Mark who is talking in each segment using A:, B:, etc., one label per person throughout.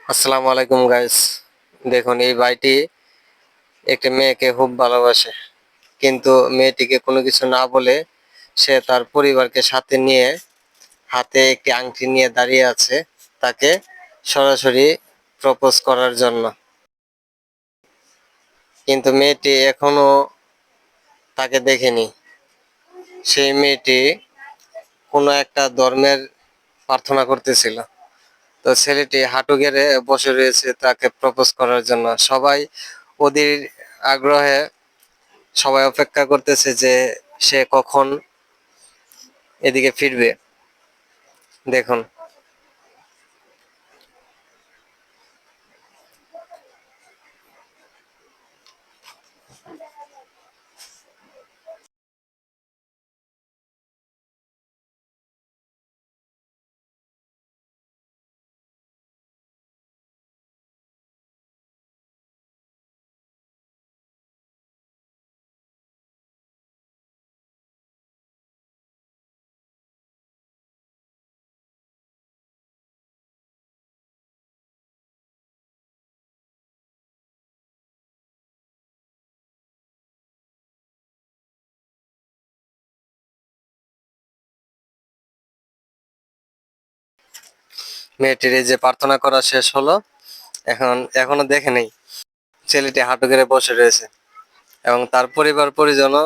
A: আসসালামু আলাইকুম গাইস। দেখুন এই ভাইটি একটি মেয়েকে খুব ভালোবাসে, কিন্তু মেয়েটিকে কোনো কিছু না বলে সে তার পরিবারকে সাথে নিয়ে হাতে একটি আংটি নিয়ে দাঁড়িয়ে আছে তাকে সরাসরি প্রপোজ করার জন্য। কিন্তু মেয়েটি এখনো তাকে দেখেনি। সেই মেয়েটি কোনো একটা ধর্মের প্রার্থনা করতেছিল। তো ছেলেটি হাঁটু গেড়ে বসে রয়েছে তাকে প্রপোজ করার জন্য। সবাই অধীর আগ্রহে সবাই অপেক্ষা করতেছে যে সে কখন এদিকে ফিরবে। দেখুন, মেয়েটির এই যে প্রার্থনা করা শেষ হলো, এখনো দেখে নেই। ছেলেটি হাঁটু গেড়ে বসে রয়েছে এবং তার পরিবার পরিজনও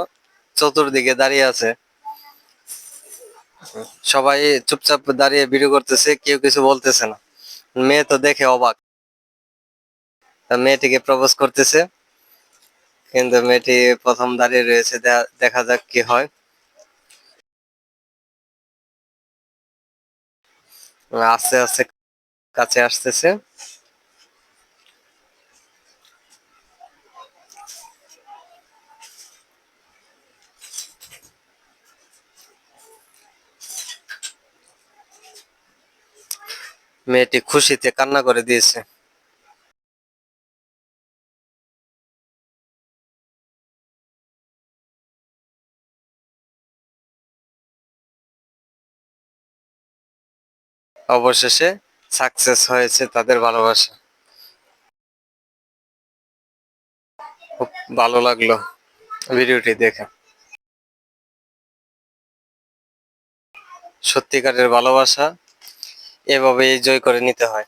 A: চতুর্দিকে দাঁড়িয়ে আছে। সবাই চুপচাপ দাঁড়িয়ে ভিডিও করতেছে, কেউ কিছু বলতেছে না। মেয়ে তো দেখে অবাক, মেয়েটিকে প্রপোজ করতেছে, কিন্তু মেয়েটি প্রথম দাঁড়িয়ে রয়েছে। দেখা যাক কি হয়। আস্তে আস্তে কাছে আসতেছে। মেয়েটি খুশিতে কান্না করে দিয়েছে। অবশেষে সাকসেস হয়েছে তাদের ভালোবাসা। খুব ভালো লাগলো ভিডিওটি দেখে। সত্যিকারের ভালোবাসা এভাবেই জয় করে নিতে হয়।